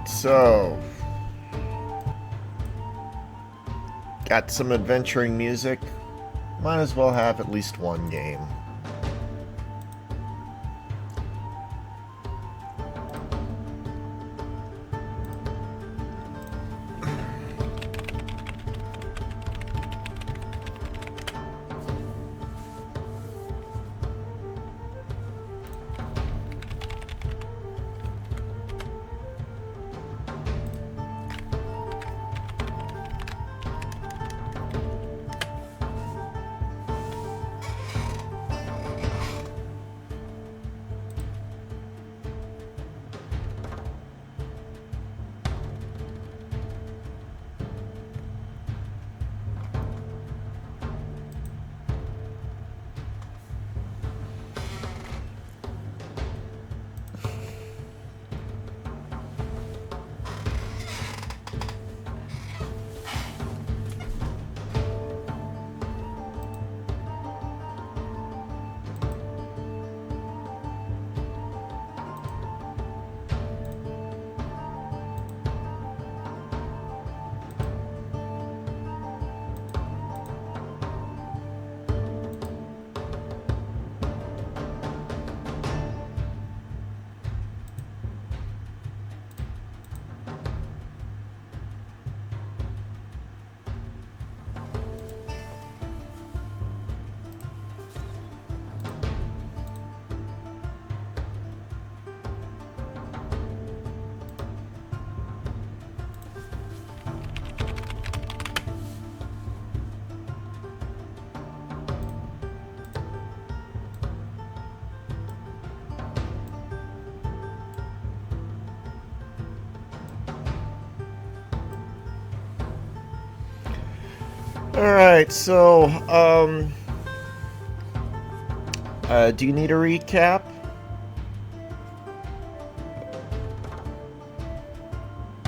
So, got some adventuring music. Might as well have at least one game. Alright, so, do you need a recap?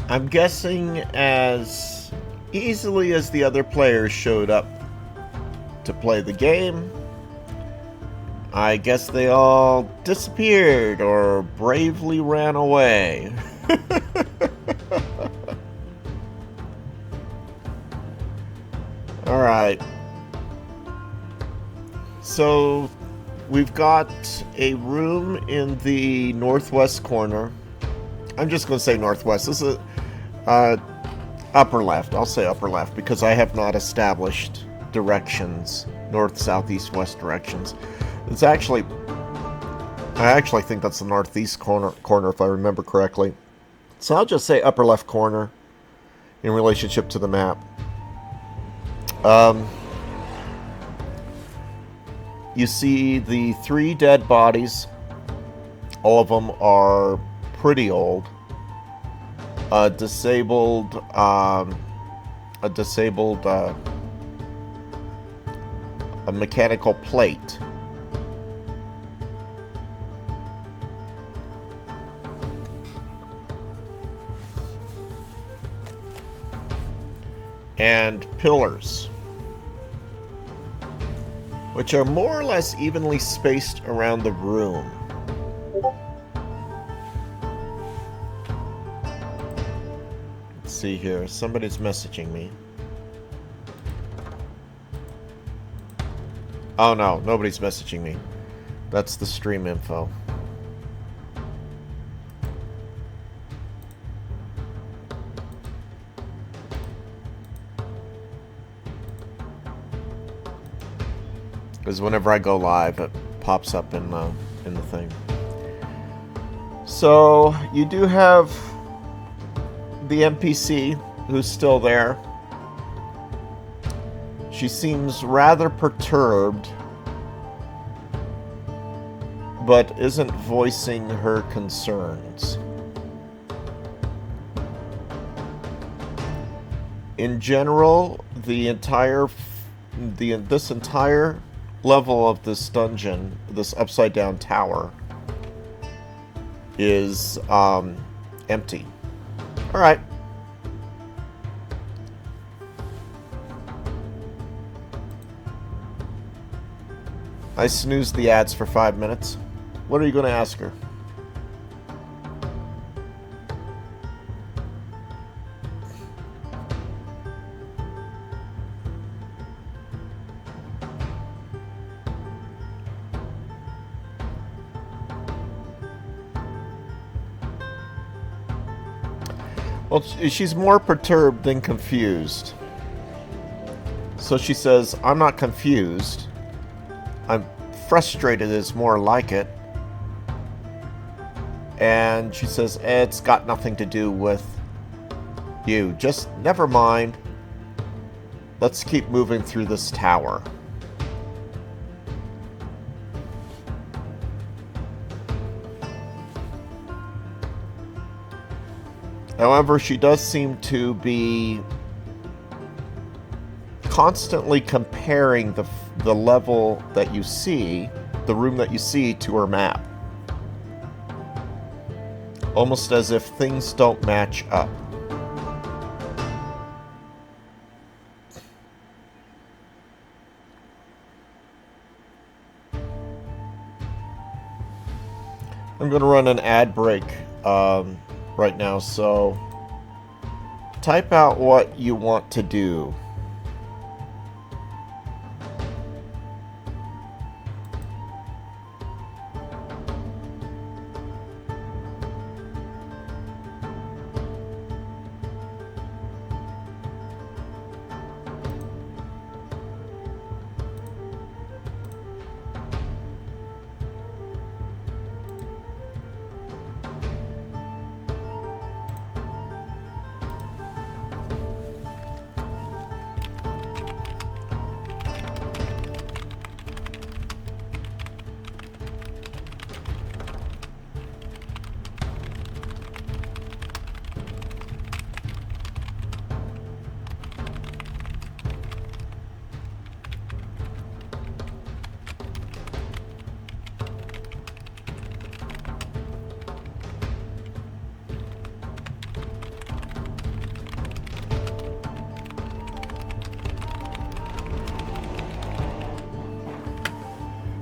I'm guessing as easily as the other players showed up to play the game, I guess they all disappeared or bravely ran away. Alright. So, we've got a room in the northwest corner. I'm just going to say northwest. This is upper left. I'll say upper left because I have not established directions. North, south, east, west directions. It's actually... I actually think that's the northeast corner if I remember correctly. So I'll just say upper left corner in relationship to the map. You see the 3 dead bodies. All of them are pretty old. A mechanical plate. And pillars, which are more or less evenly spaced around the room. Let's see here. Somebody's messaging me. Oh no, nobody's messaging me. That's the stream info. Because whenever I go live, it pops up in the thing. So you do have the NPC who's still there. She seems rather perturbed, but isn't voicing her concerns. In general, this entire level of this dungeon, this upside down tower, is empty. Alright. I snoozed the ads for 5 minutes. What are you going to ask her? Well, she's more perturbed than confused. So she says, I'm not confused. I'm frustrated is more like it. And she says, it's got nothing to do with you. Just never mind. Let's keep moving through this tower. However, she does seem to be constantly comparing the level that you see, the room that you see, to her map. Almost as if things don't match up. I'm going to run an ad break right now, so type out what you want to do.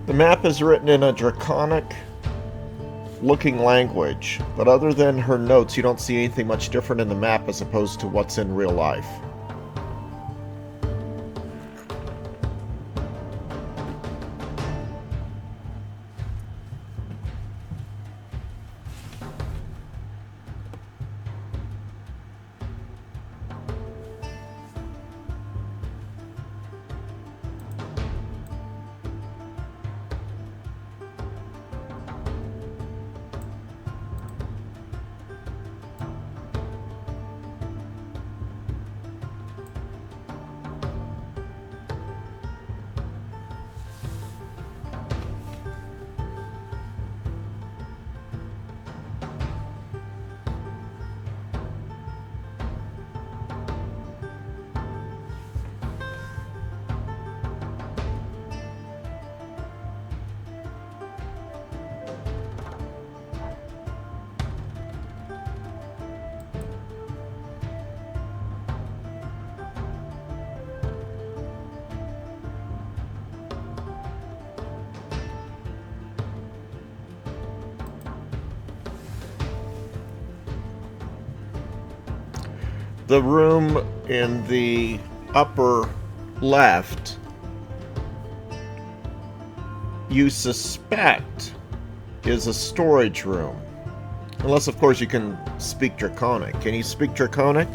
The map is written in a draconic-looking language, but other than her notes, you don't see anything much different in the map as opposed to what's in real life. The room in the upper left, you suspect is a storage room. Unless, of course, you can speak Draconic. Can you speak Draconic?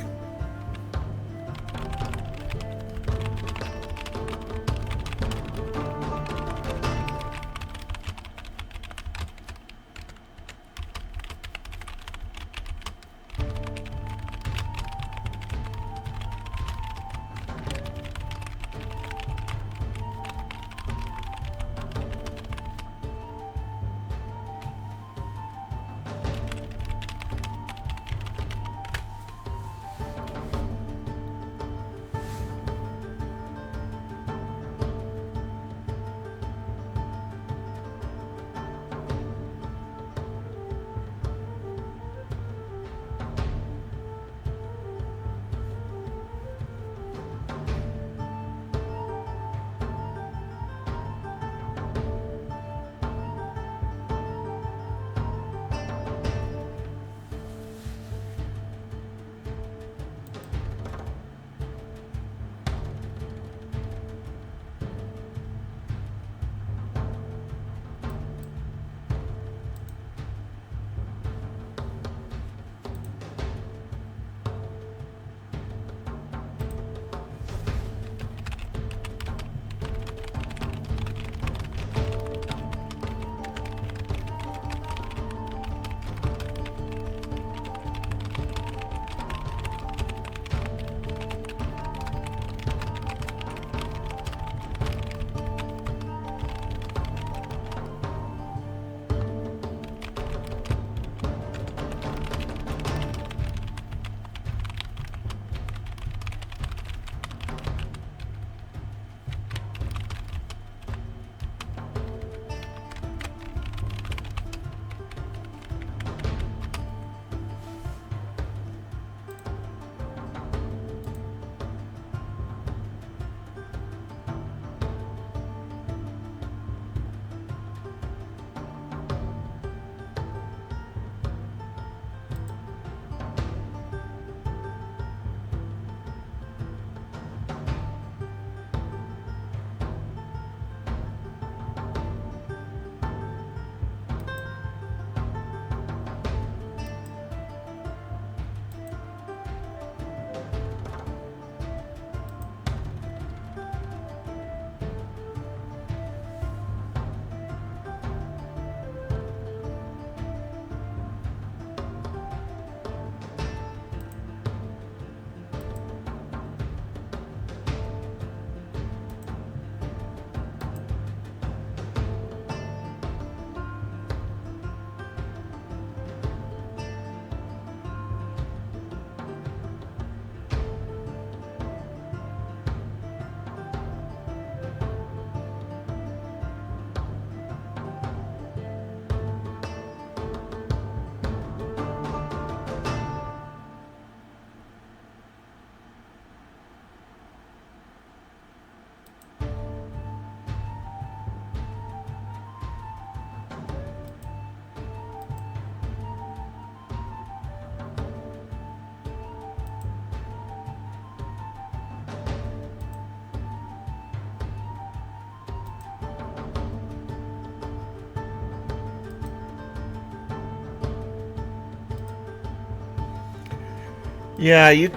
Yeah, you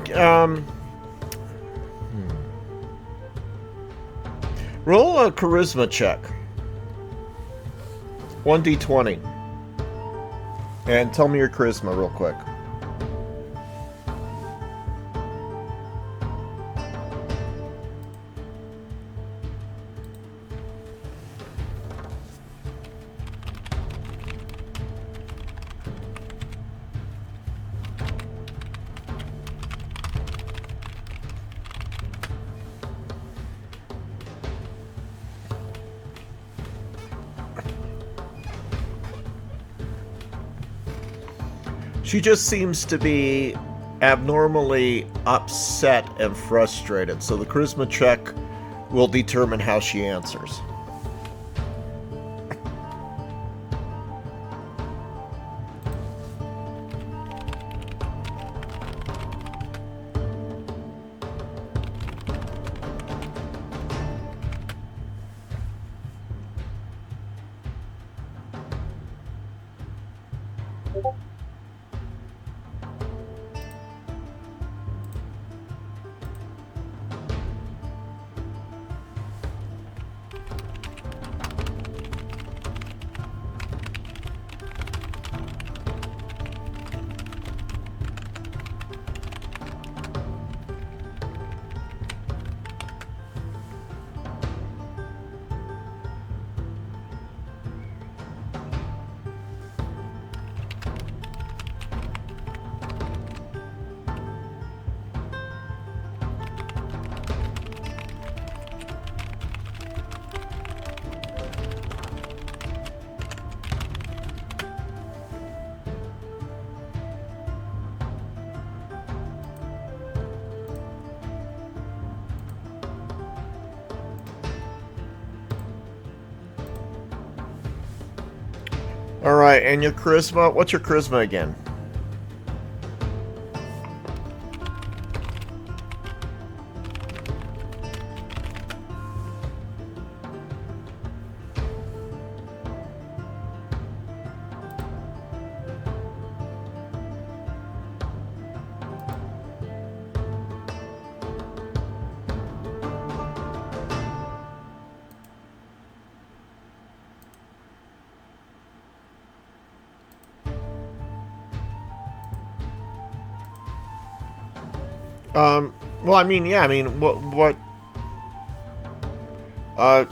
roll a charisma check. 1d20. And tell me your charisma real quick. She just seems to be abnormally upset and frustrated, so the charisma check will determine how she answers. Alright, and your charisma? What's your charisma again? Well, I mean, yeah, I mean, uh,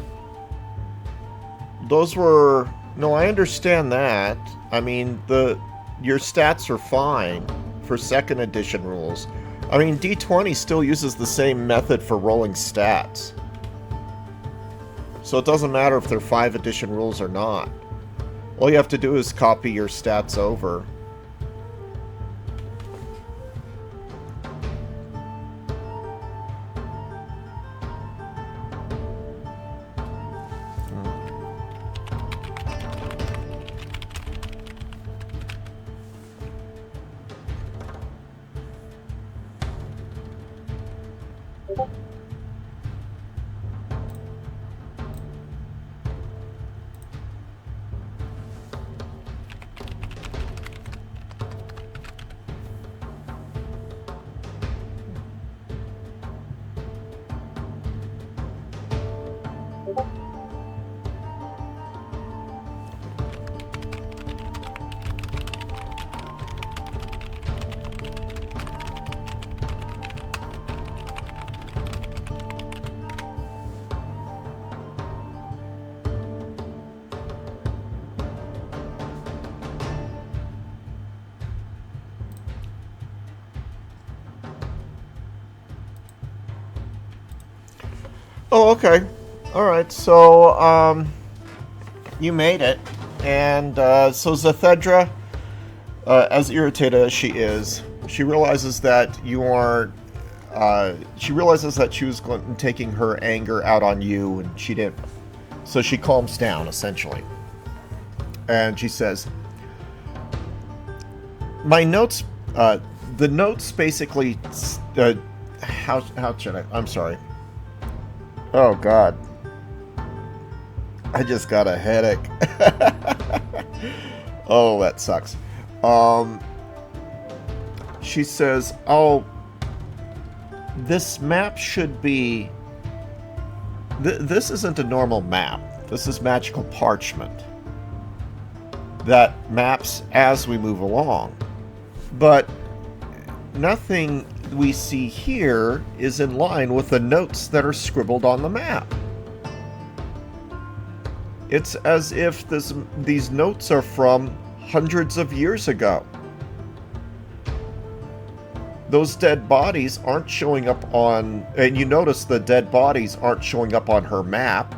those were, no, I understand that. I mean, your stats are fine for second edition rules. I mean, D20 still uses the same method for rolling stats. So it doesn't matter if they're 5th edition rules or not. All you have to do is copy your stats over. Oh, okay. Alright, so, you made it. And, so Zethedra, as irritated as she is, she realizes that you are, she realizes that she was taking her anger out on you, and she didn't. So she calms down, essentially. And she says, my notes, the notes basically, how should I, I'm sorry. Oh, God. I just got a headache. she says, oh, this map should be... This isn't a normal map. This is magical parchment that maps as we move along. But nothing we see here is in line with the notes that are scribbled on the map. It's as if these notes are from hundreds of years ago. Those dead bodies aren't showing up on... And you notice the dead bodies aren't showing up on her map.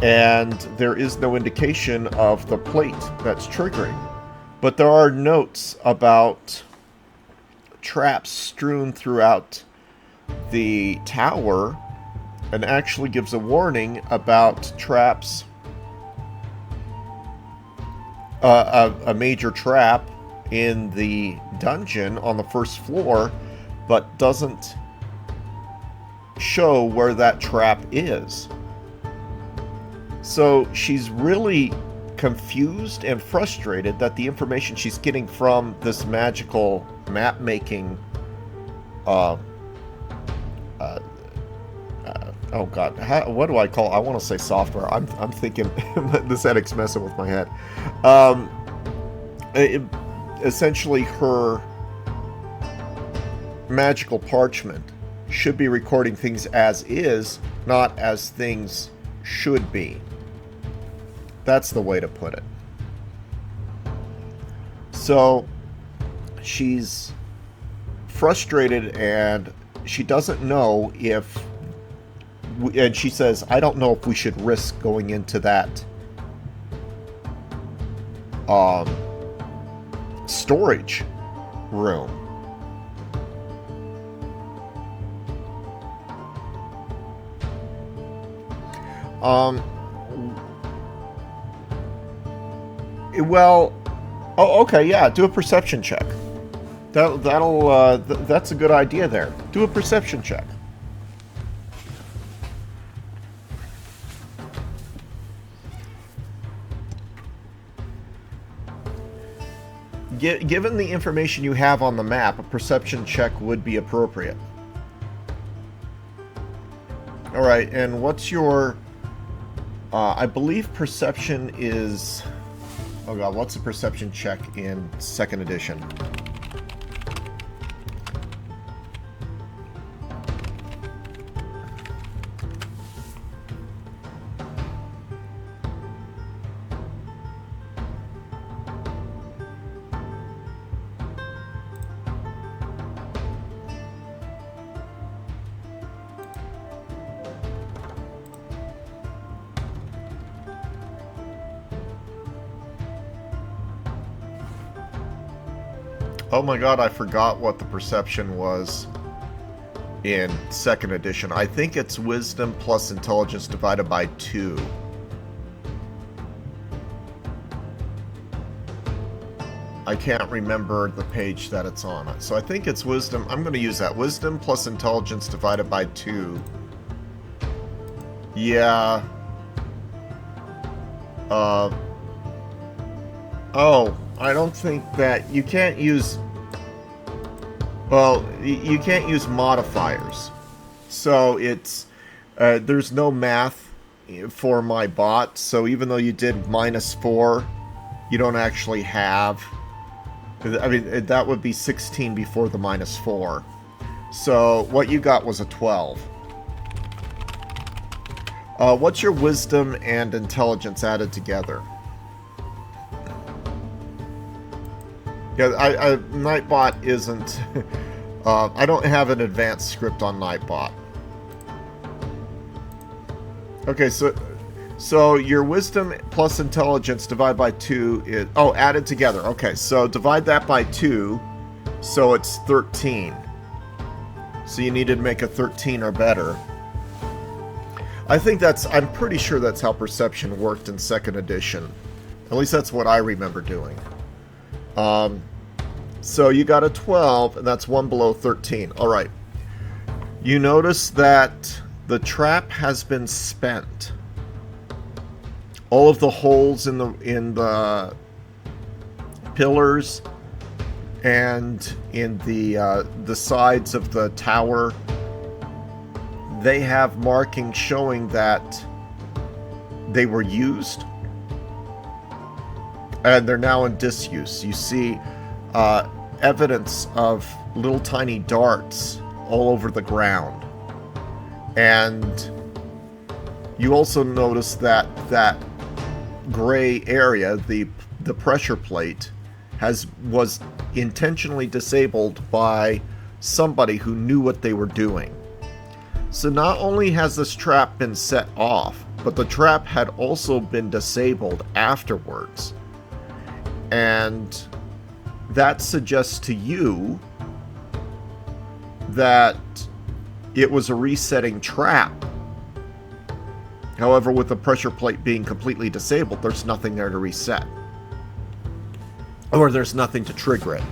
And there is no indication of the plate that's triggering. But there are notes about traps strewn throughout the tower, and actually gives a warning about traps, a major trap in the dungeon on the first floor, but doesn't show where that trap is. So she's really confused and frustrated that the information she's getting from this magical map making oh god, what do I call it? I want to say software. I'm thinking this headache's messing with my head. Essentially her magical parchment should be recording things as is, not as things should be. That's the way to put it. So she's frustrated and she doesn't know if... And she says, I don't know if we should risk going into that storage room. Well, oh, okay, yeah, do a perception check. That's a good idea there. Do a perception check. Given the information you have on the map, a perception check would be appropriate. Alright, and what's your... I believe perception is... Oh god, what's a perception check in 2nd edition? Oh my god, I forgot what the perception was in 2nd edition. I think it's wisdom plus intelligence divided by 2. I can't remember the page that it's on. So I think it's wisdom. I'm going to use that. Wisdom plus intelligence divided by 2. Yeah. Oh, I don't think that... You can't use... Well, you can't use modifiers. So it's... there's no math for my bot. So even though you did -4, you don't actually have... I mean, that would be 16 before the -4. So what you got was a 12. What's your wisdom and intelligence added together? Yeah, Nightbot isn't... I don't have an advanced script on Nightbot. Okay, so your wisdom plus intelligence divided by 2 is... Oh, added together. Okay, so divide that by 2, so it's 13. So you needed to make a 13 or better. I think that's... I'm pretty sure that's how perception worked in 2nd edition. At least that's what I remember doing. So you got a 12, and that's one below 13. Alright. You notice that the trap has been spent. All of the holes in the pillars and in the sides of the tower, they have markings showing that they were used, and they're now in disuse. You see evidence of little tiny darts all over the ground, and you also notice that that gray area, the pressure plate, was intentionally disabled by somebody who knew what they were doing. So not only has this trap been set off, but the trap had also been disabled afterwards. And that suggests to you that it was a resetting trap. However, with the pressure plate being completely disabled, there's nothing there to reset. Or there's nothing to trigger it.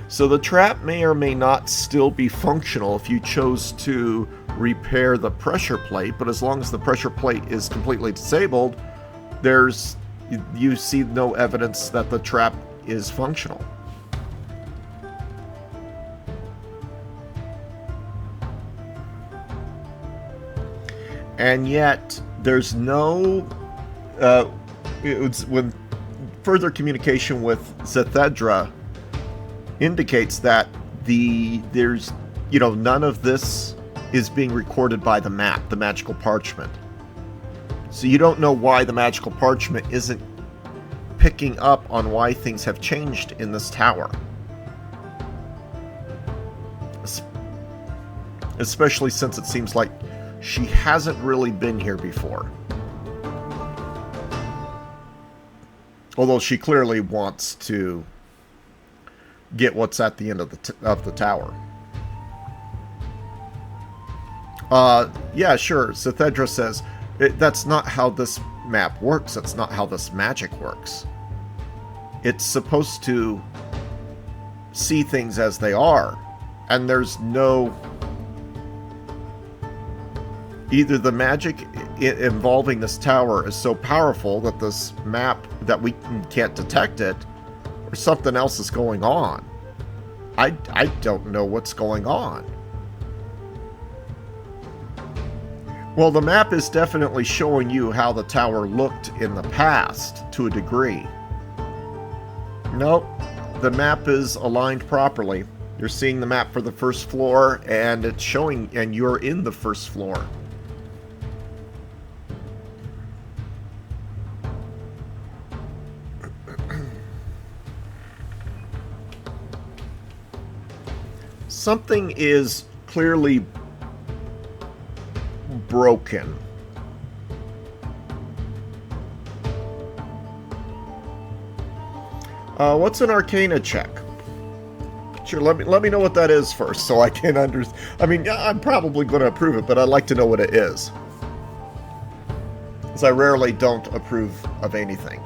So the trap may or may not still be functional if you chose to repair the pressure plate, but as long as the pressure plate is completely disabled, you see no evidence that the trap is functional. And yet, there's no... when further communication with Zethedra indicates that there's none of this is being recorded by the map, the magical parchment. So you don't know why the magical parchment isn't picking up on why things have changed in this tower. Especially since it seems like she hasn't really been here before. Although she clearly wants to get what's at the end of the tower. Yeah, sure. Zethedra says, that's not how this map works. That's not how this magic works. It's supposed to see things as they are. And there's no... Either the magic involving this tower is so powerful that this map, that we can't detect it, or something else is going on. I don't know what's going on. Well, the map is definitely showing you how the tower looked in the past, to a degree. Nope, the map is aligned properly. You're seeing the map for the first floor, and it's showing, and you're in the first floor. Something is clearly broken. What's an Arcana check? Sure, let me know what that is first, so I can understand. I mean, I'm probably going to approve it, but I'd like to know what it is, because I rarely don't approve of anything.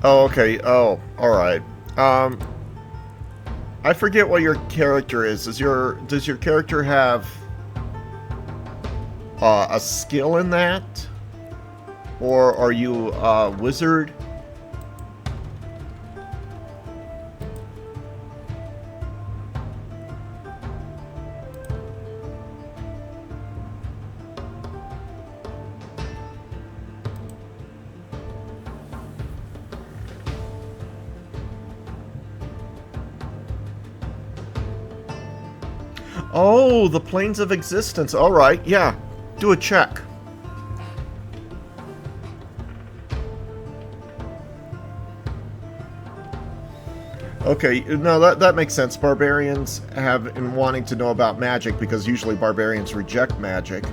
Oh, okay. Oh, alright. I forget what your character is. Does your character have a skill in that? Or are you a wizard? Oh, the Planes of Existence. Alright, yeah. Do a check. Okay, no, that makes sense. Barbarians have been wanting to know about magic because usually barbarians reject magic.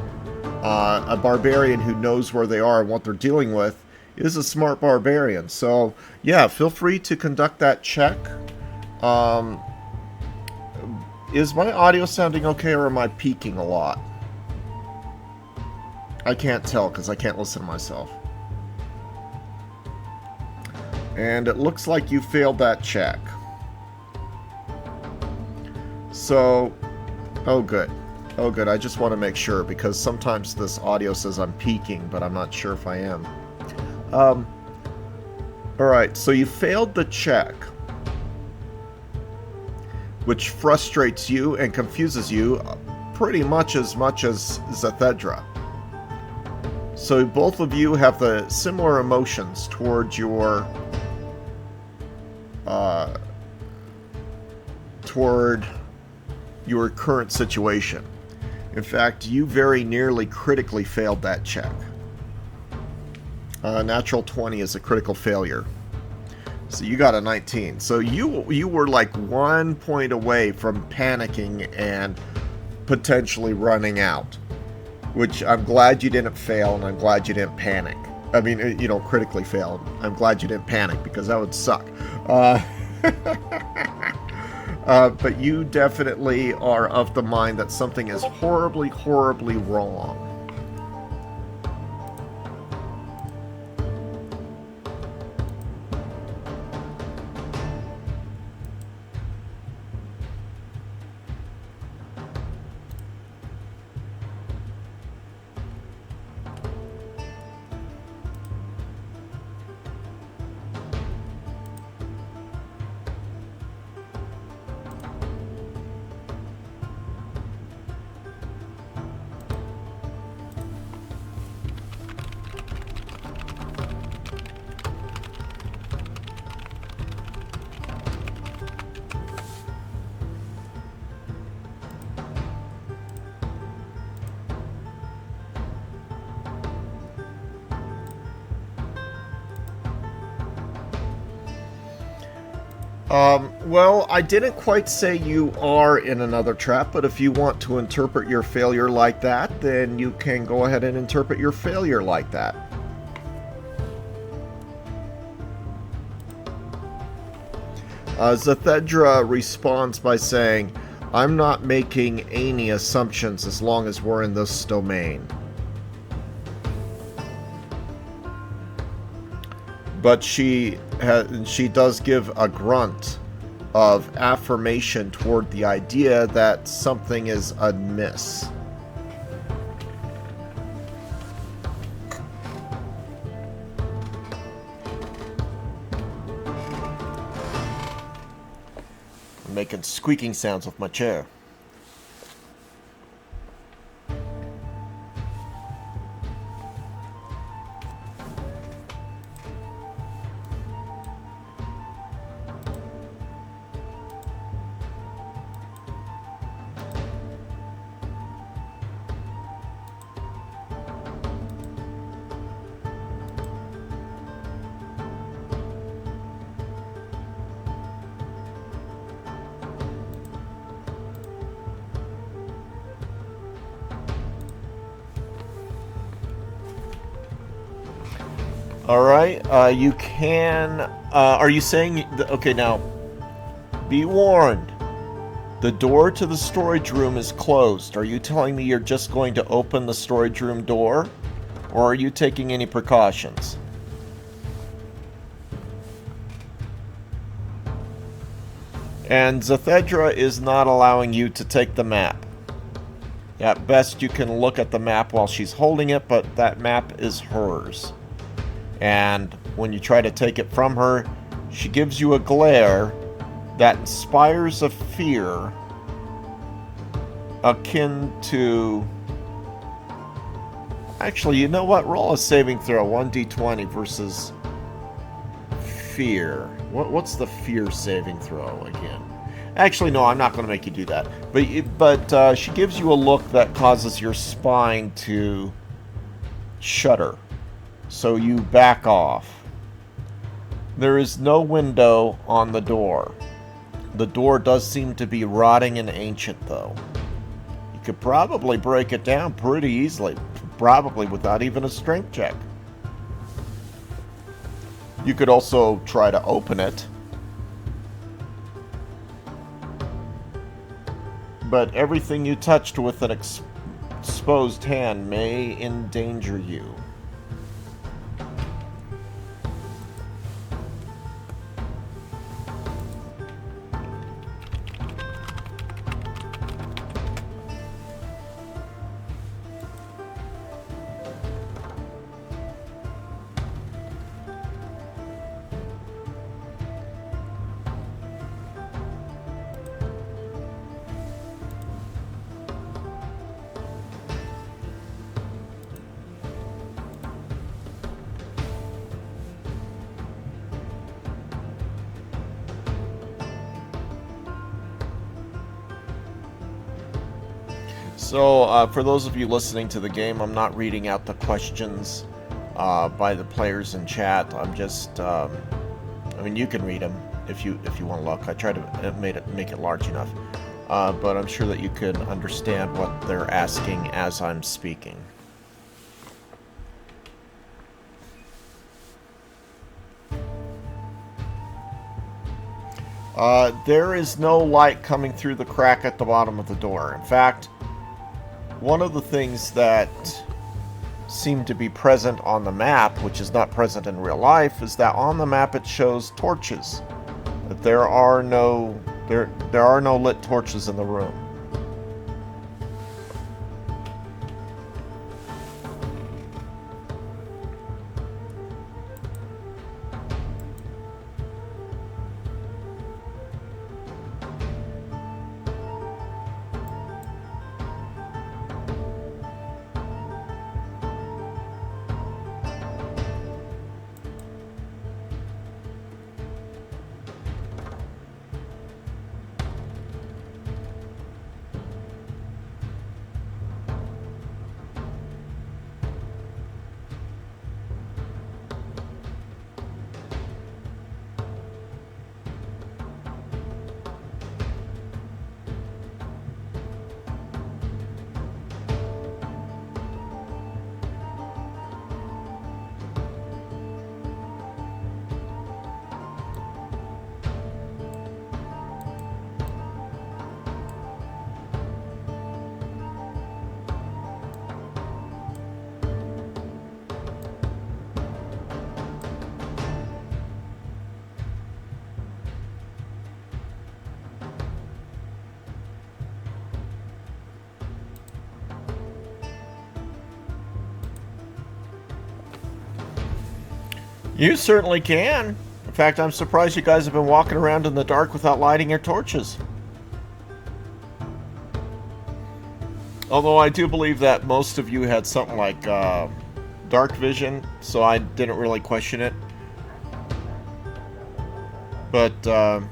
A barbarian who knows where they are and what they're dealing with is a smart barbarian. So, yeah, feel free to conduct that check. Is my audio sounding okay, or am I peaking a lot? I can't tell because I can't listen to myself. And it looks like you failed that check. So, oh good. Oh good, I just want to make sure, because sometimes this audio says I'm peaking, but I'm not sure if I am. Alright, so you failed the check, which frustrates you and confuses you pretty much as Zathedra. So both of you have the similar emotions towards your current situation. In fact, you very nearly critically failed that check. Natural 20 is a critical failure. So you got a 19. So you were like 1 point away from panicking and potentially running out. Which I'm glad you didn't fail, and I'm glad you didn't panic. I mean, you know, critically fail. I'm glad you didn't panic, because that would suck. But you definitely are of the mind that something is horribly, horribly wrong. Well, I didn't quite say you are in another trap, but if you want to interpret your failure like that, then you can go ahead and interpret your failure like that. Zathedra responds by saying, I'm not making any assumptions as long as we're in this domain. But she does give a grunt of affirmation toward the idea that something is amiss. I'm making squeaking sounds with my chair. Alright, you can... are you saying... Okay, now, be warned. The door to the storage room is closed. Are you telling me you're just going to open the storage room door? Or are you taking any precautions? And Zathedra is not allowing you to take the map. At best, you can look at the map while she's holding it, but that map is hers. And when you try to take it from her, she gives you a glare that inspires a fear akin to... Actually, you know what? Roll a saving throw, 1d20 versus fear. What's the fear saving throw again? Actually, no, I'm not going to make you do that. But she gives you a look that causes your spine to shudder. So you back off. There is no window on the door. The door does seem to be rotting and ancient, though. You could probably break it down pretty easily. probably without even a strength check. You could also try to open it, but everything you touched with an exposed hand may endanger you. So, for those of you listening to the game, I'm not reading out the questions by the players in chat. I'm just, I mean, you can read them if you want to look. I try to make it large enough, but I'm sure that you can understand what they're asking as I'm speaking. There is no light coming through the crack at the bottom of the door. In fact, one of the things that seem to be present on the map, which is not present in real life, is that on the map it shows torches. That there are no lit torches in the room. You certainly can. In fact, I'm surprised you guys have been walking around in the dark without lighting your torches. Although I do believe that most of you had something like dark vision, so I didn't really question it. But I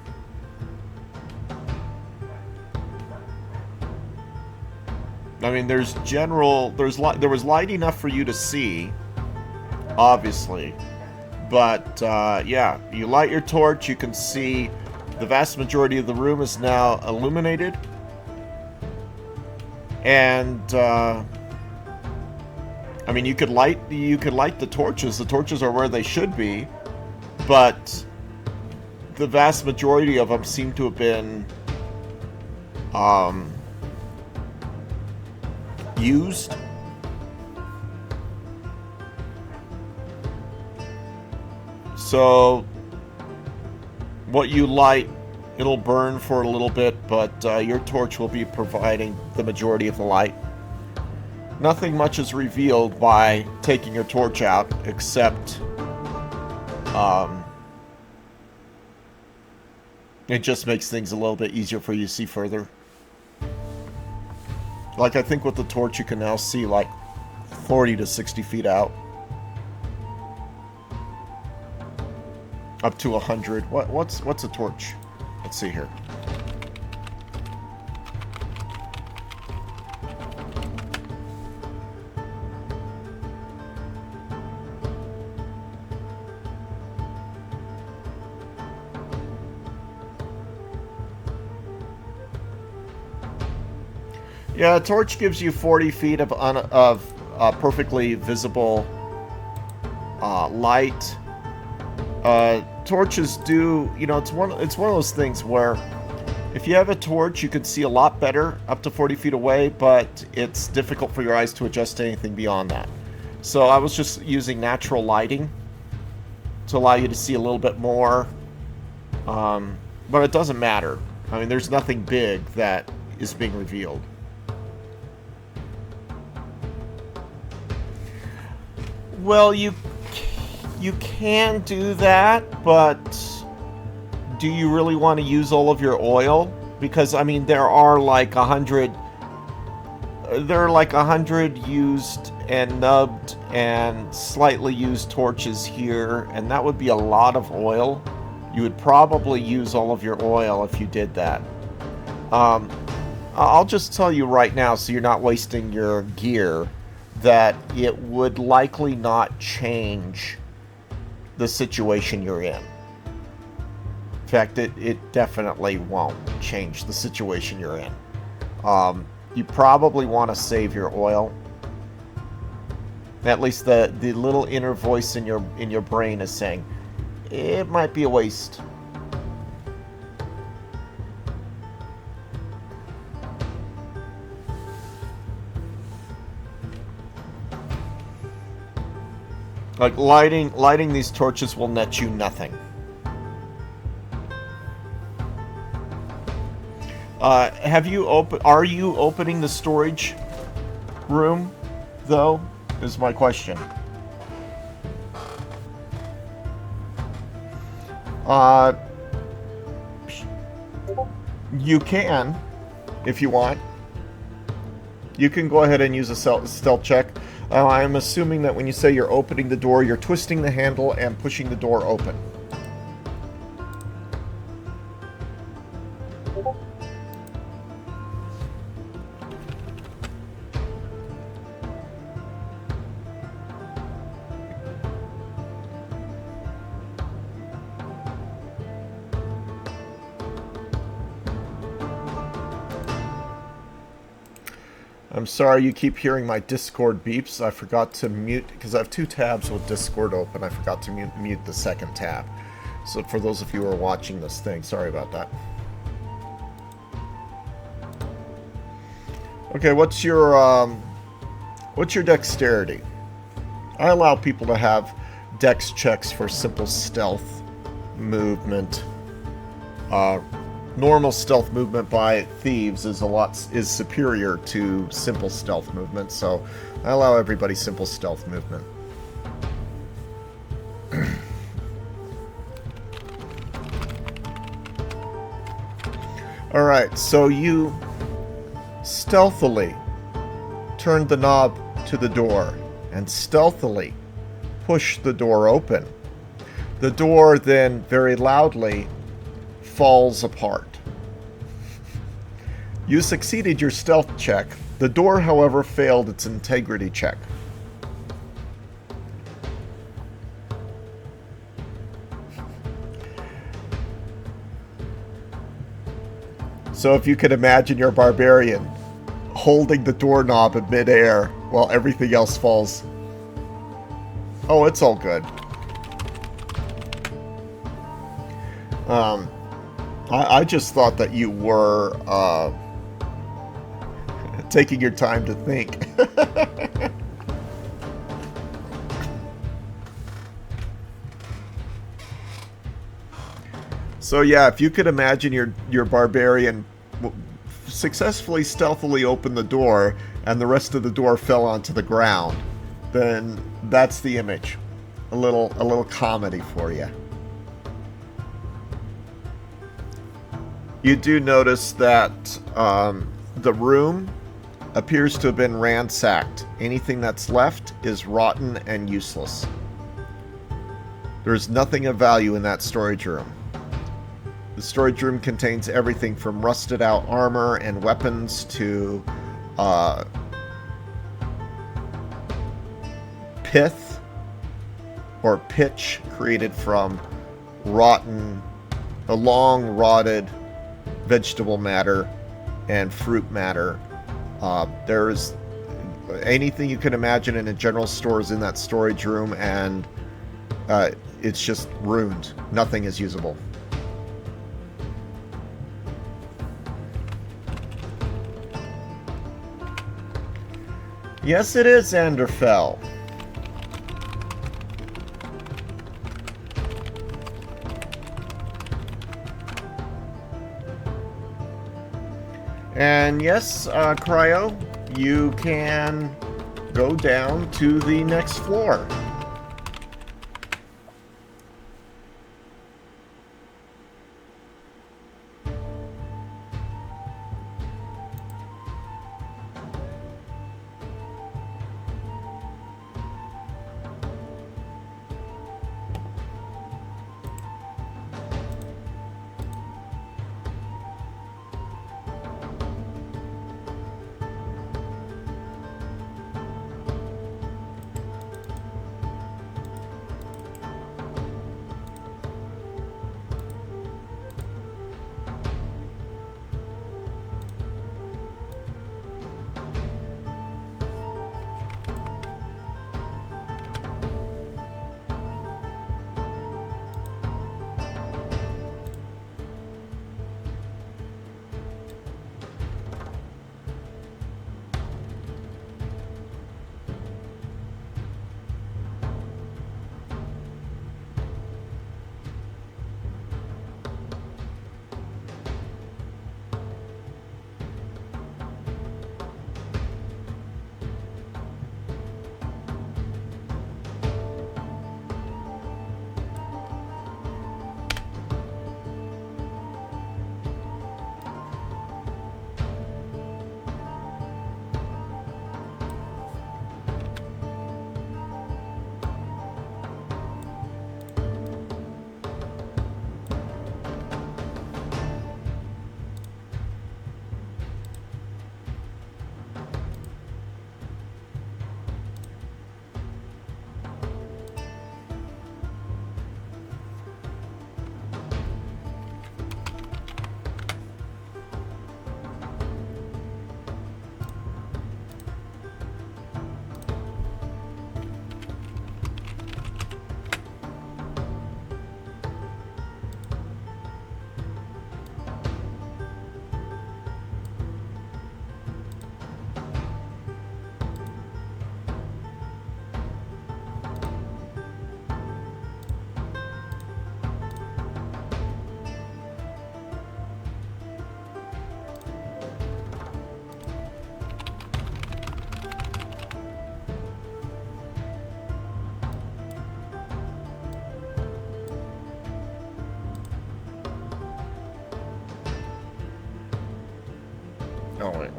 mean, there was light enough for you to see, obviously. But yeah, you light your torch, you can see the vast majority of the room is now illuminated. And I mean, you could light the torches. The torches are where they should be, but the vast majority of them seem to have been used. So what you light, it'll burn for a little bit, but your torch will be providing the majority of the light. Nothing much is revealed by taking your torch out, except it just makes things a little bit easier for you to see further. Like, I think with the torch you can now see like 40 to 60 feet out. Up to 100. What's a torch? Let's see here. Yeah, a torch gives you 40 feet of perfectly visible light. Torches do, it's one of those things where if you have a torch, you can see a lot better up to 40 feet away, but it's difficult for your eyes to adjust to anything beyond that. So I was just using natural lighting to allow you to see a little bit more, but it doesn't matter. I mean, there's nothing big that is being revealed. Well, you can do that, but do you really want to use all of your oil? Because, I mean, there are like 100 used and nubbed and slightly used torches here, and that would be a lot of oil. You would probably use all of your oil if you did that. I'll just tell you right now, so you're not wasting your gear, that it would likely not change the situation you're in. In fact, it definitely won't change the situation you're in. You probably want to save your oil. At least the little inner voice in your brain is saying it might be a waste. Like lighting these torches will net you nothing. Are you opening the storage room, though? Is my question. You can, if you want. You can go ahead and use a stealth check. I'm assuming that when you say you're opening the door, you're twisting the handle and pushing the door open. I'm sorry you keep hearing my Discord beeps. I forgot to mute, because I have two tabs with Discord open. I forgot to mute the second tab. So for those of you who are watching this thing, sorry about that. Okay, what's your dexterity? I allow people to have dex checks for simple stealth movement. Normal stealth movement by thieves is superior to simple stealth movement, so I allow everybody simple stealth movement. Alright, so you stealthily turn the knob to the door and stealthily push the door open. The door then very loudly falls apart. You succeeded your stealth check. The door, however, failed its integrity check. So if you could imagine your barbarian holding the doorknob in midair while everything else falls. Oh, it's all good. I just thought that you were taking your time to think. So yeah, if you could imagine your barbarian successfully stealthily opened the door and the rest of the door fell onto the ground, then that's the image. A little comedy for you. You do notice that the room appears to have been ransacked. Anything that's left is rotten and useless. There's nothing of value in that storage room. The storage room contains everything from rusted out armor and weapons to pith or pitch created from long rotted vegetable matter and fruit matter. There's anything you can imagine in a general store is in that storage room, and it's just ruined. Nothing is usable. Yes, it is, Anderfell. And yes, Cryo, you can go down to the next floor. Oh, wait.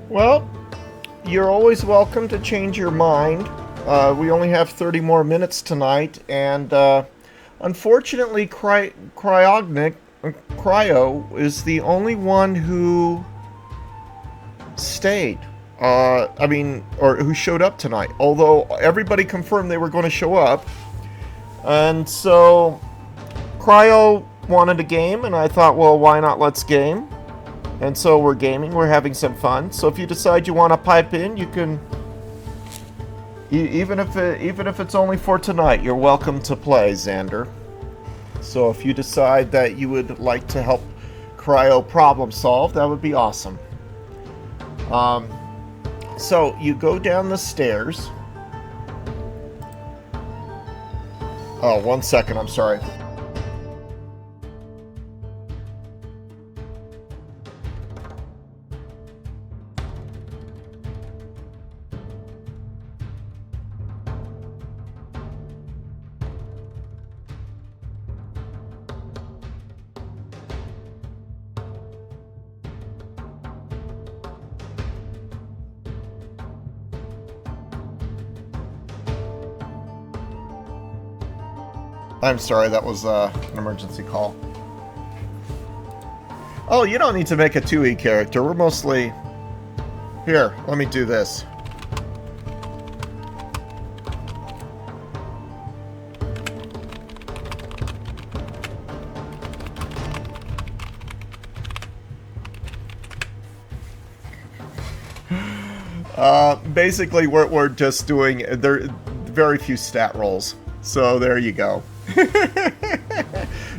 Well, you're always welcome to change your mind. We only have 30 more minutes tonight, and unfortunately, Cryo is the only one who stayed. Or who showed up tonight. Although everybody confirmed they were going to show up, and so Cryo wanted a game, and I thought, well, why not? Let's game. And so we're gaming. We're having some fun. So if you decide you want to pipe in, you can. Even if it's only for tonight, you're welcome to play, Xander. So if you decide that you would like to help Cryo problem solve, that would be awesome. So you go down the stairs. Oh, 1 second. I'm sorry. I'm sorry, that was an emergency call. Oh, you don't need to make a 2E character. We're mostly... Here, let me do this. Basically, we're just doing... There very few stat rolls. So there you go.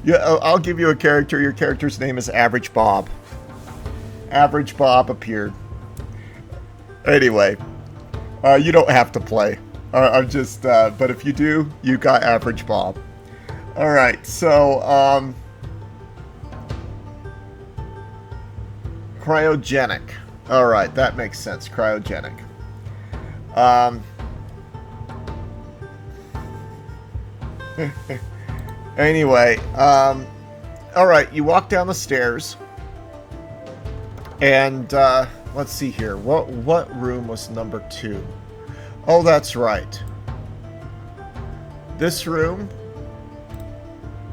Yeah, I'll give you a character. Your character's name is Average Bob. Average Bob appeared. Anyway, you don't have to play. I'm just, but if you do, you got Average Bob. All right, so cryogenic. All right, that makes sense. Cryogenic. Anyway, all right, you walk down the stairs, and let's see here. What room was number 2? Oh, that's right. This room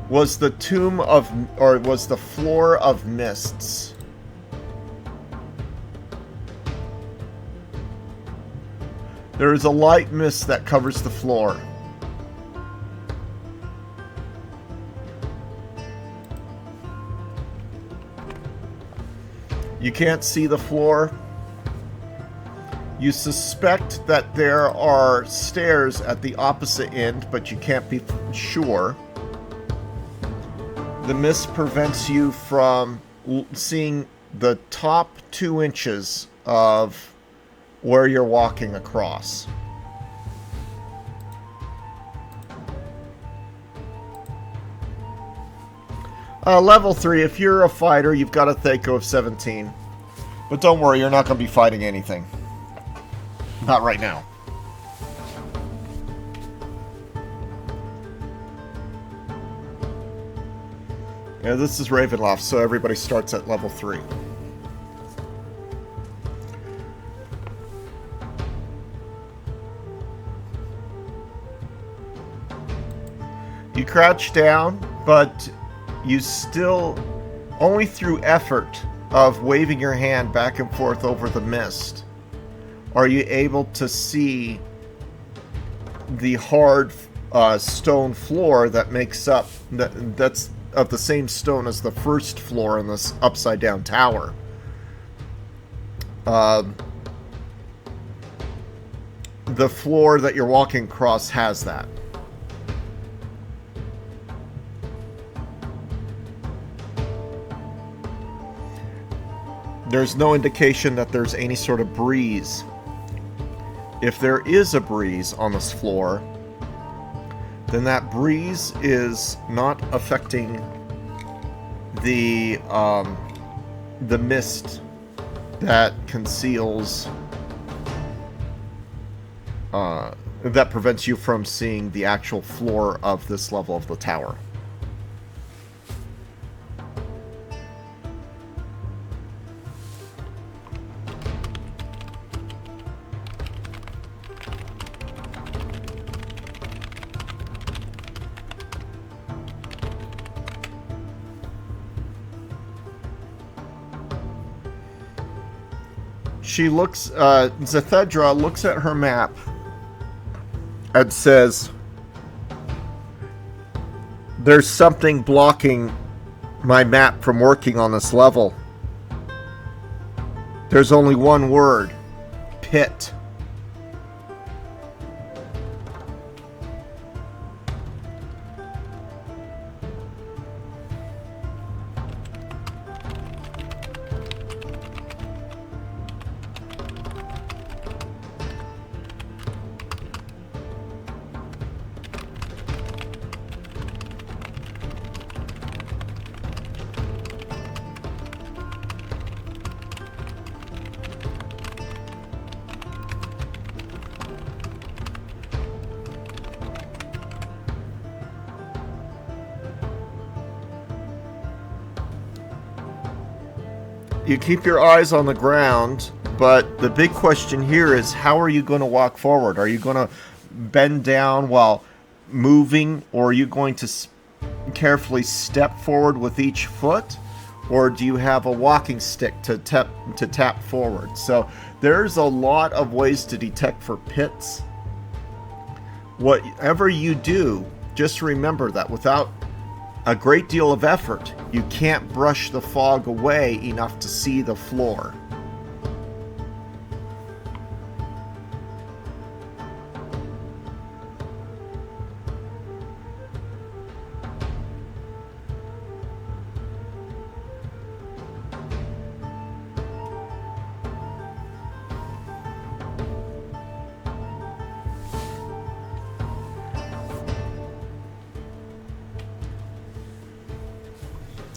was the tomb of, or was the floor of mists. There is a light mist that covers the floor. You can't see the floor. You suspect that there are stairs at the opposite end, but you can't be sure. The mist prevents you from seeing the top 2 inches of where you're walking across. Level 3, if you're a fighter, you've got a Thaco of 17. But don't worry, you're not going to be fighting anything. Not right now. Yeah, this is Ravenloft, so everybody starts at level 3. You crouch down, but you still, only through effort of waving your hand back and forth over the mist, are you able to see the hard stone floor that makes up, that's of the same stone as the first floor in this upside down tower. The floor that you're walking across has that. There's no indication that there's any sort of breeze. If there is a breeze on this floor, then that breeze is not affecting the mist that conceals, that prevents you from seeing the actual floor of this level of the tower. She looks, Zethedra looks at her map and says, "There's something blocking my map from working on this level. There's only one word: pit." You keep your eyes on the ground, but the big question here is, how are you going to walk forward? Are you going to bend down while moving, or are you going to carefully step forward with each foot? Or do you have a walking stick to tap forward? So there's a lot of ways to detect for pits. Whatever you do, just remember that without a great deal of effort, you can't brush the fog away enough to see the floor.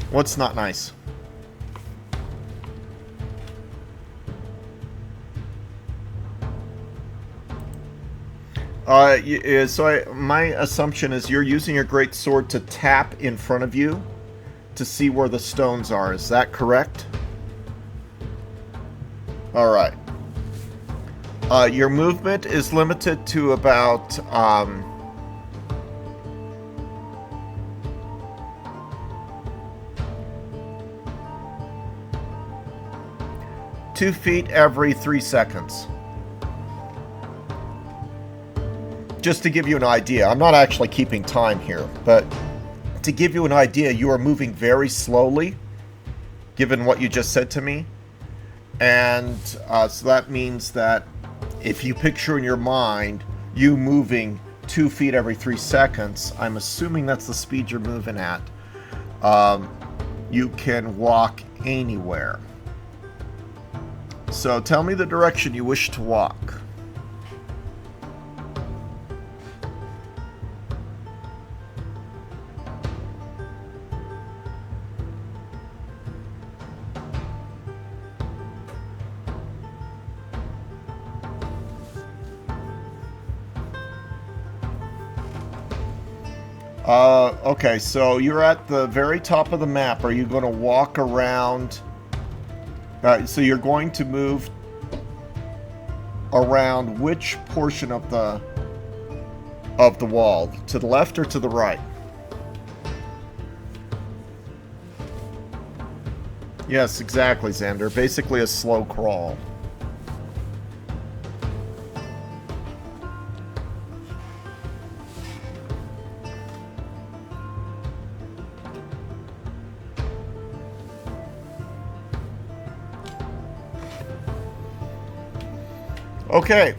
What's not nice? My assumption is you're using your great sword to tap in front of you to see where the stones are. Is that correct? All right. Your movement is limited to about 2 feet every 3 seconds. Just to give you an idea, I'm not actually keeping time here, but to give you an idea, you are moving very slowly, given what you just said to me. And so that means that if you picture in your mind you moving 2 feet every 3 seconds, I'm assuming that's the speed you're moving at, you can walk anywhere. So tell me the direction you wish to walk. Okay, so you're at the very top of the map. Are you going to walk around? So you're going to move around which portion of the wall? To the left or to the right? Yes, exactly, Xander. Basically a slow crawl. Okay.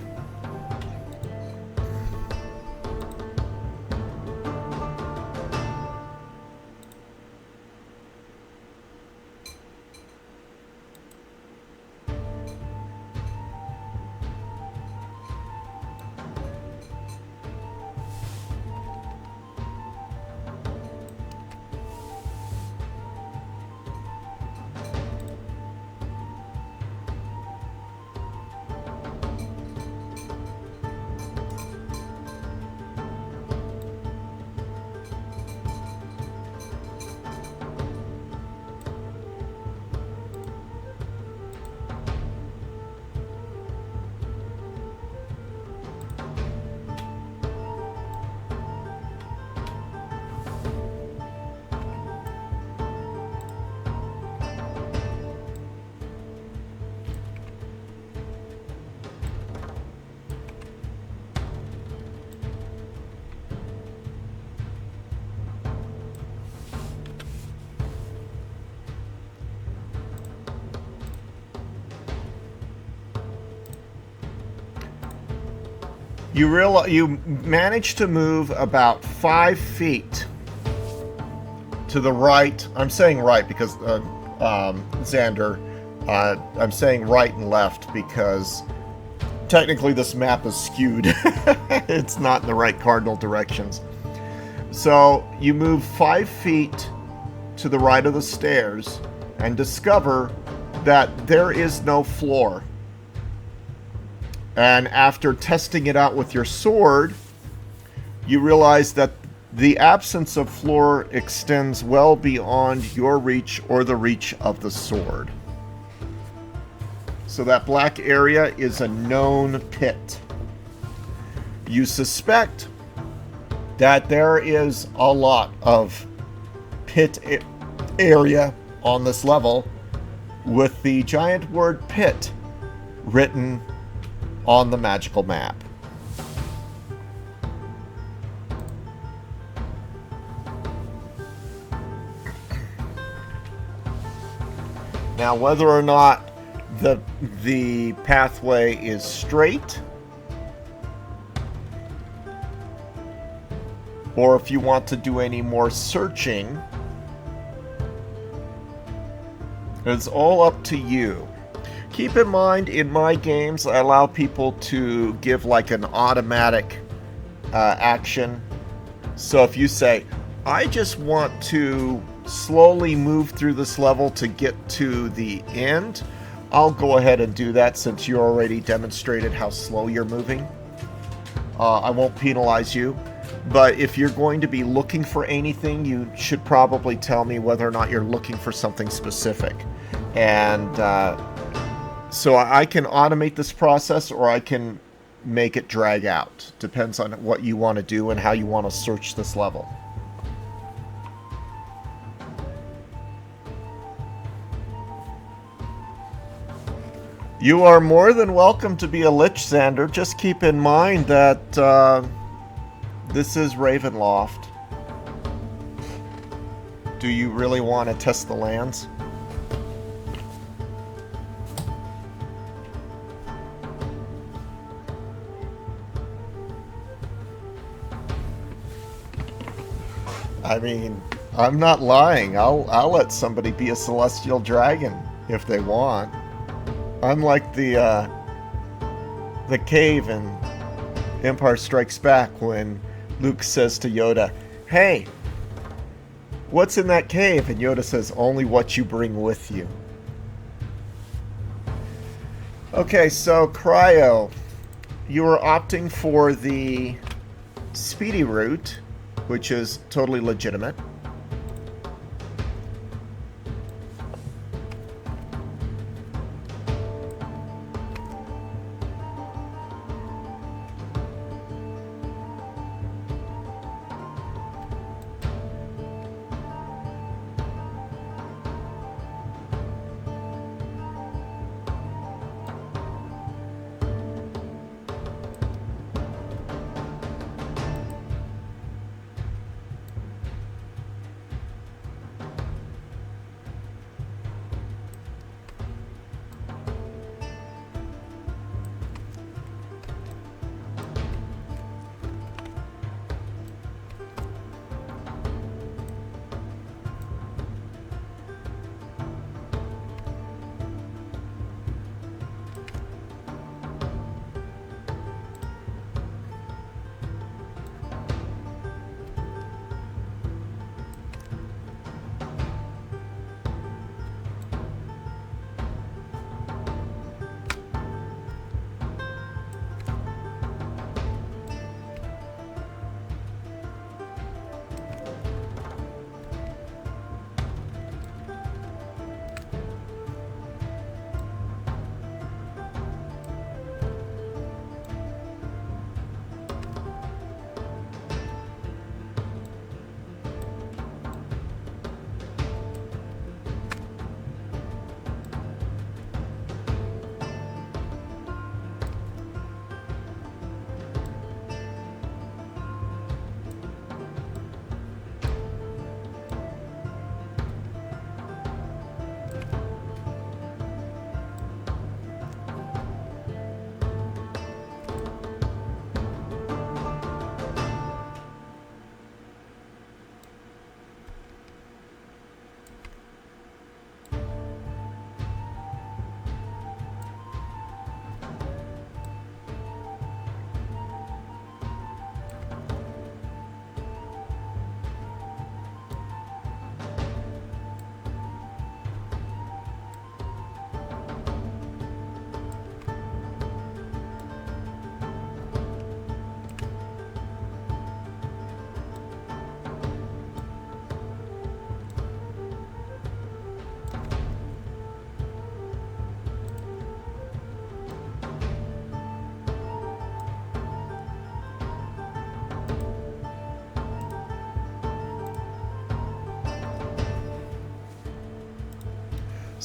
You managed to move about 5 feet to the right. I'm saying right because Xander, I'm saying right and left because technically this map is skewed. It's not in the right cardinal directions. So you move 5 feet to the right of the stairs and discover that there is no floor. And after testing it out with your sword, you realize that the absence of floor extends well beyond your reach or the reach of the sword. So that black area is a known pit. You suspect that there is a lot of pit area on this level with the giant word pit written on the magical map. Now, whether or not the pathway is straight, or if you want to do any more searching, it's all up to you. Keep in mind, in my games, I allow people to give like an automatic action. So if you say, I just want to slowly move through this level to get to the end, I'll go ahead and do that since you already demonstrated how slow you're moving. I won't penalize you. But if you're going to be looking for anything, you should probably tell me whether or not you're looking for something specific. And so I can automate this process, or I can make it drag out. Depends on what you want to do and how you want to search this level. You are more than welcome to be a Lich, Xander. Just keep in mind that this is Ravenloft. Do you really want to test the lands? I mean, I'm not lying. I'll let somebody be a celestial dragon if they want. I'm like the cave in Empire Strikes Back when Luke says to Yoda, "Hey, what's in that cave?" And Yoda says, "Only what you bring with you." Okay, so Cryo, you are opting for the speedy route, which is totally legitimate.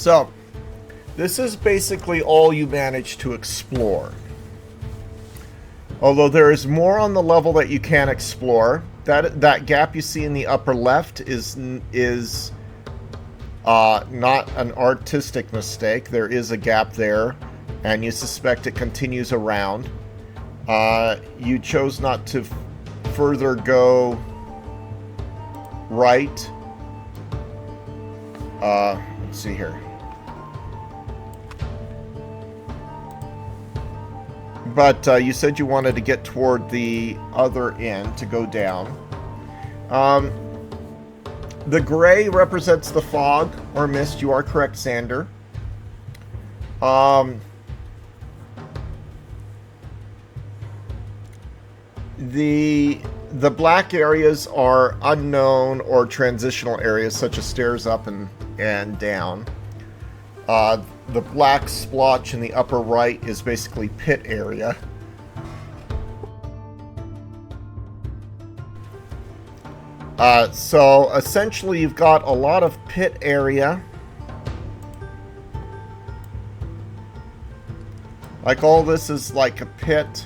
So, this is basically all you manage to explore. Although there is more on the level that you can explore. That gap you see in the upper left is not an artistic mistake. There is a gap there, and you suspect it continues around. You chose not to further go right. Let's see here. But you said you wanted to get toward the other end to go down. The gray represents the fog or mist. You are correct, Xander. The black areas are unknown or transitional areas, such as stairs up and down. The black splotch in the upper right is basically pit area. So essentially you've got a lot of pit area. Like all this is like a pit.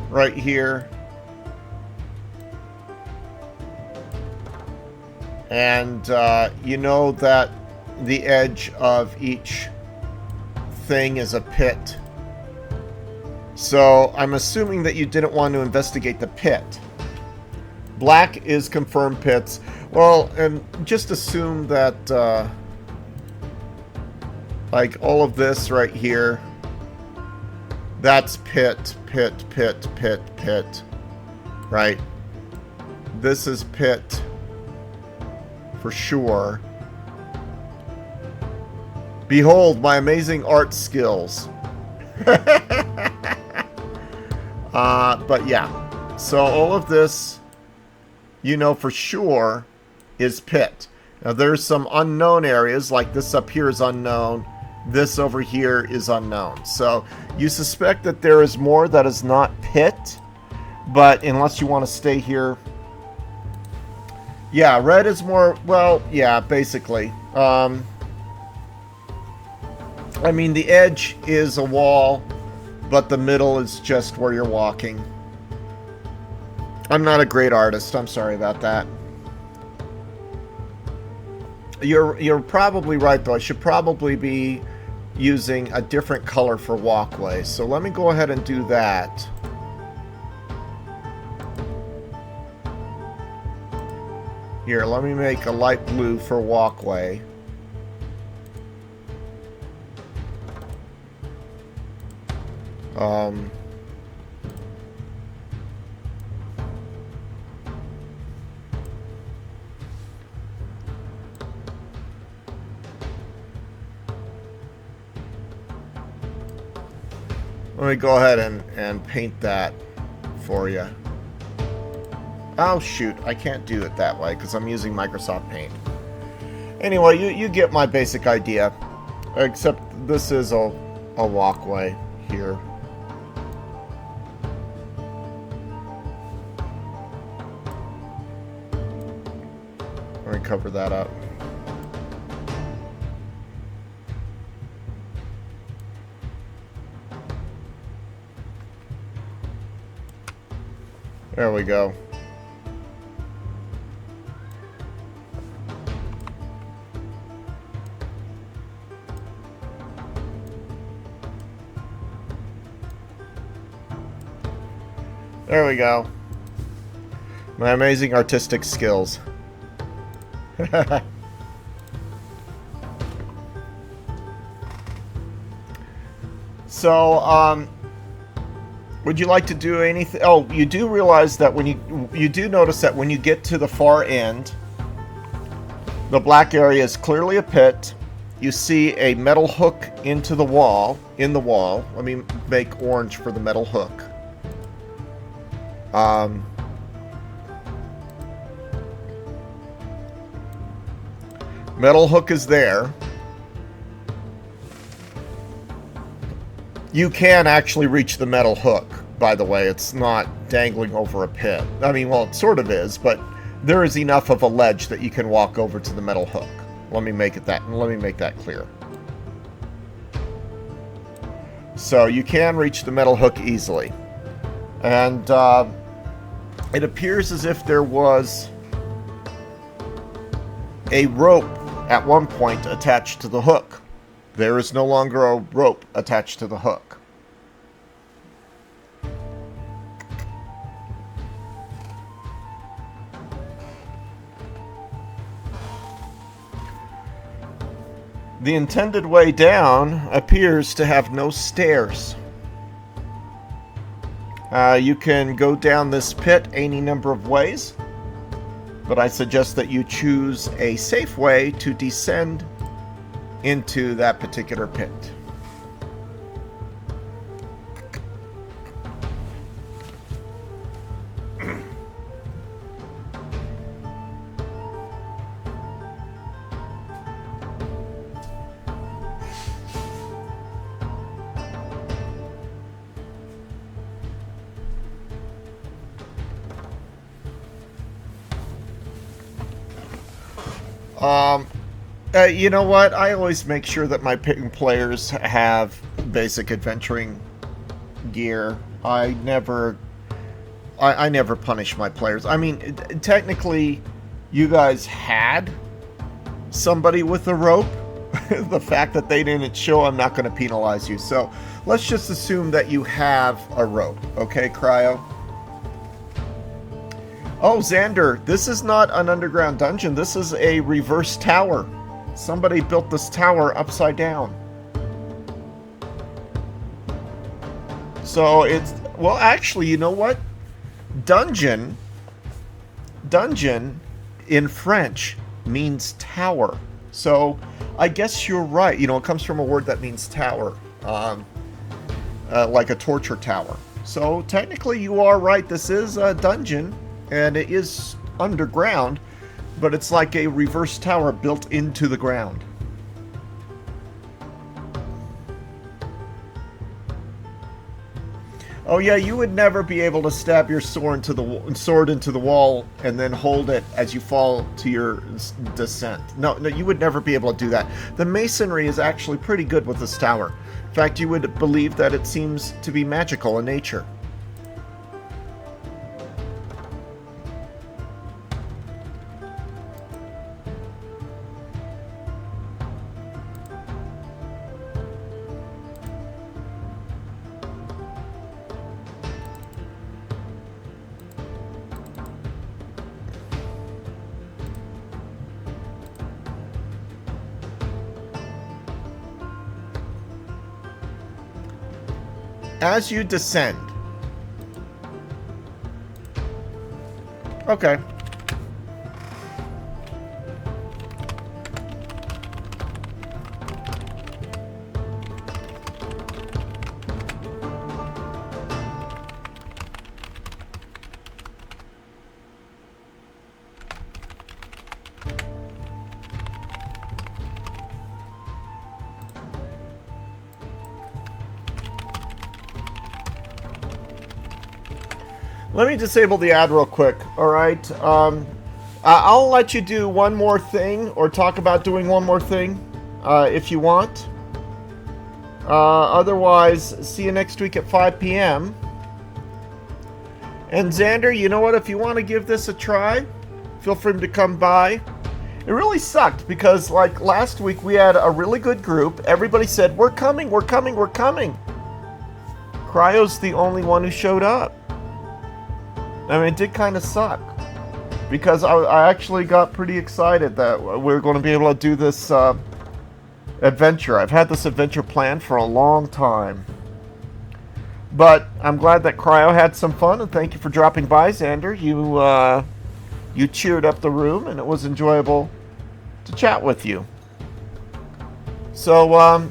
Right here. And you know that the edge of each thing is a pit. So I'm assuming that you didn't want to investigate the pit. Black is confirmed pits. Well, and just assume that like all of this right here, that's pit, pit, pit, pit, pit, right? This is pit for sure. Behold my amazing art skills. But yeah, so all of this, you know for sure, is pit. Now there's some unknown areas, like this up here is unknown. This over here is unknown. So you suspect that there is more that is not pit, but unless you want to stay here. Yeah, red is more, well, yeah, basically. I mean, the edge is a wall, but the middle is just where you're walking. I'm not a great artist. I'm sorry about that. You're probably right, though. I should probably be using a different color for walkways. So let me go ahead and do that. Here, let me make a light blue for walkway. Let me go ahead and paint that for you. Oh shoot, I can't do it that way because I'm using Microsoft Paint. Anyway, you get my basic idea. Except this is a walkway here. Let me cover that up. There we go. There we go. My amazing artistic skills. So, would you like to do anything? Oh, you do realize that when you do notice that when you get to the far end, the black area is clearly a pit. You see a metal hook into the wall, in the wall. Let me make orange for the metal hook. Metal hook is there. You can actually reach the metal hook, by the way. It's not dangling over a pit. I mean, well, it sort of is, but there is enough of a ledge that you can walk over to the metal hook. Let me make that clear. So you can reach the metal hook easily. And it appears as if there was a rope at one point attached to the hook. There is no longer a rope attached to the hook. The intended way down appears to have no stairs. You can go down this pit any number of ways, but I suggest that you choose a safe way to descend into that particular pit. You know what? I always make sure that my players have basic adventuring gear. I never punish my players. I mean, technically, you guys had somebody with a rope. The fact that they didn't show, I'm not going to penalize you. So let's just assume that you have a rope. Okay, Cryo? Oh, Xander, this is not an underground dungeon. This is a reverse tower. Somebody built this tower upside down. So it's... Well, actually, you know what? Dungeon in French means tower. So I guess you're right. You know, it comes from a word that means tower. Like a torture tower. So technically you are right. This is a dungeon. And it is underground, but it's like a reverse tower built into the ground. Oh yeah, you would never be able to stab your sword into the wall and then hold it as you fall to your descent. No, you would never be able to do that. The masonry is actually pretty good with this tower. In fact, you would believe that it seems to be magical in nature. As you descend. Okay. Let me disable the ad real quick, alright? I'll let you do one more thing, or talk about doing one more thing, if you want. Otherwise, see you next week at 5 p.m. And Xander, you know what? If you want to give this a try, feel free to come by. It really sucked, because, like, last week we had a really good group. Everybody said, we're coming, we're coming, we're coming. Cryo's the only one who showed up. I mean, it did kind of suck, because I actually got pretty excited that we're going to be able to do this adventure. I've had this adventure planned for a long time. But I'm glad that Cryo had some fun, and thank you for dropping by, Xander. You cheered up the room, and it was enjoyable to chat with you. So,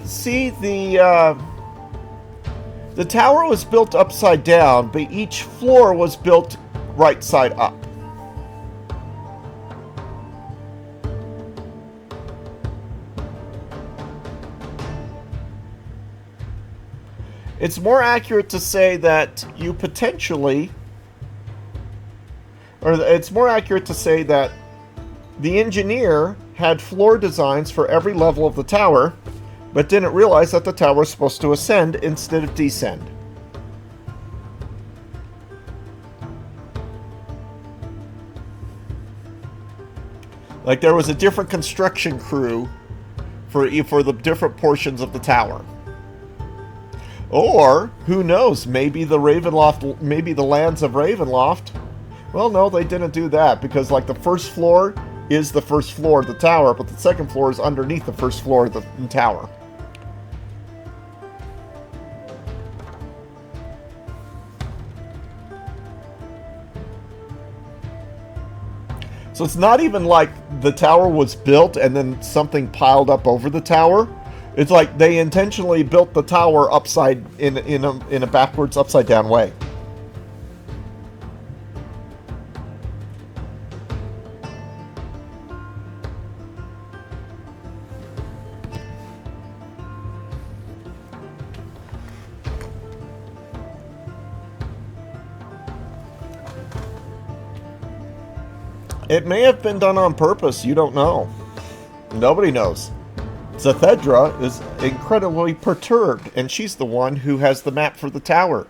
see, the tower was built upside down, but each floor was built right side up. It's more accurate to say that you potentially, or it's more accurate to say that the engineer had floor designs for every level of the tower, but didn't realize that the tower was supposed to ascend instead of descend. Like there was a different construction crew for the different portions of the tower. Or, who knows, maybe the Ravenloft, maybe the lands of Ravenloft. Well, no, they didn't do that, because like the first floor is the first floor of the tower, but the second floor is underneath the first floor of the tower. So it's not even like the tower was built and then something piled up over the tower. It's like they intentionally built the tower upside in a backwards, upside down way. It may have been done on purpose. You don't know. Nobody knows. Zathedra is incredibly perturbed, and she's the one who has the map for the tower.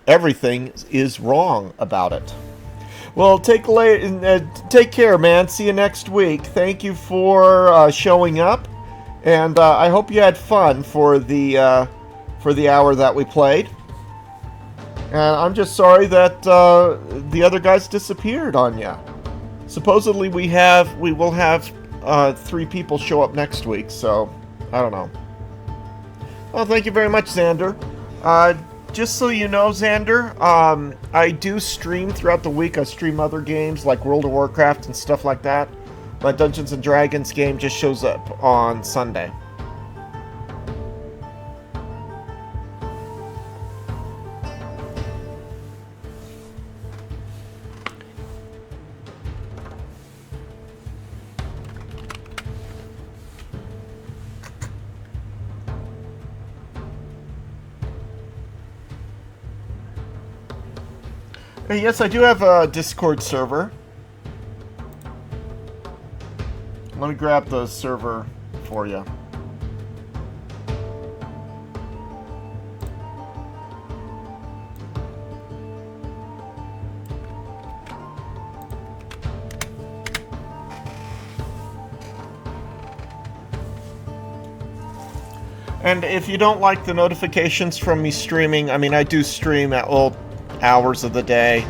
Everything is wrong about it. Well, take care, man. See you next week. Thank you for showing up, and I hope you had fun for the hour that we played. And I'm just sorry that the other guys disappeared on you. Supposedly we will have 3 people show up next week, so I don't know. Well, thank you very much, Xander. Just so you know, Xander, I do stream throughout the week. I stream other games like World of Warcraft and stuff like that. My Dungeons & Dragons game just shows up on Sunday. Yes, I do have a Discord server. Let me grab the server for you. And if you don't like the notifications from me streaming, I mean, I do stream at all hours of the day.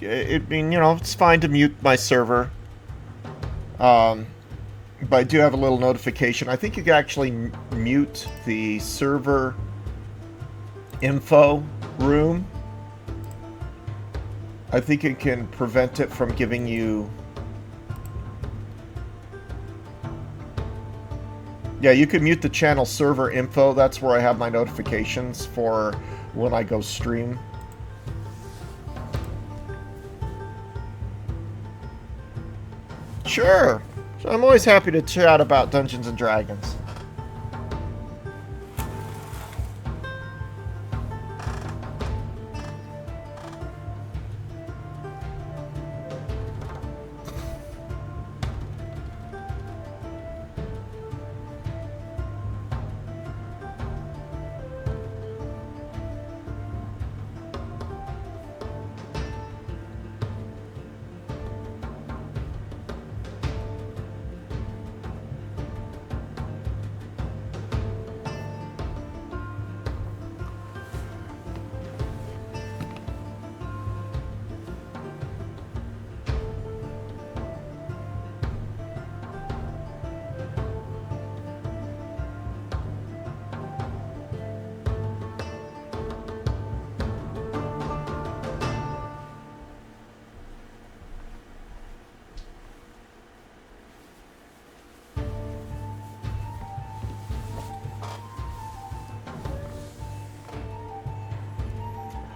It's fine to mute my server. But I do have a little notification. I think you can actually mute the server info room. I think it can prevent it from giving you... Yeah, you can mute the channel server info. That's where I have my notifications for when I go stream. Sure. I'm always happy to chat about Dungeons & Dragons.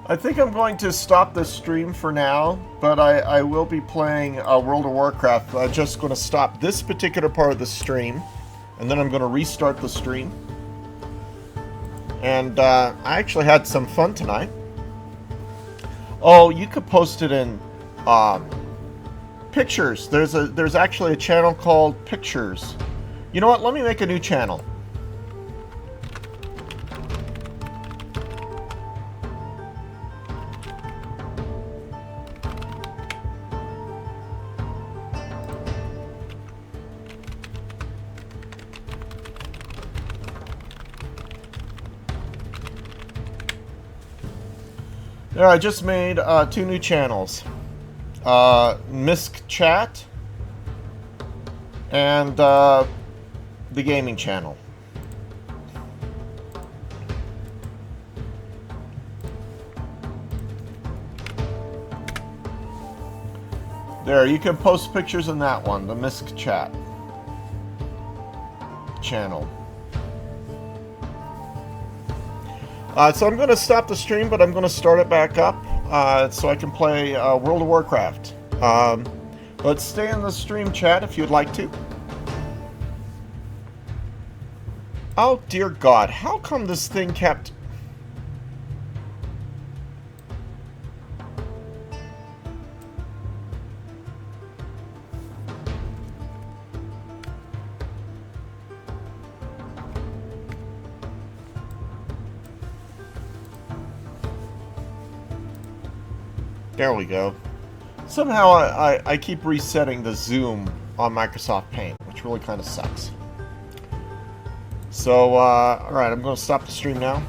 I think I'm going to stop the stream for now, but I will be playing World of Warcraft. I'm just going to stop this particular part of the stream, and then I'm going to restart the stream. And I actually had some fun tonight. Oh, you could post it in pictures. There's actually a channel called Pictures. You know what? Let me make a new channel. There, I just made 2 new channels. Misc Chat and the gaming channel. There, you can post pictures in that one, the Misc Chat channel. So I'm going to stop the stream, but I'm going to start it back up so I can play World of Warcraft. But stay in the stream chat if you'd like to. Oh dear God, how come this thing kept... There we go. Somehow I keep resetting the zoom on Microsoft Paint, which really kind of sucks. So, alright, I'm going to stop the stream now.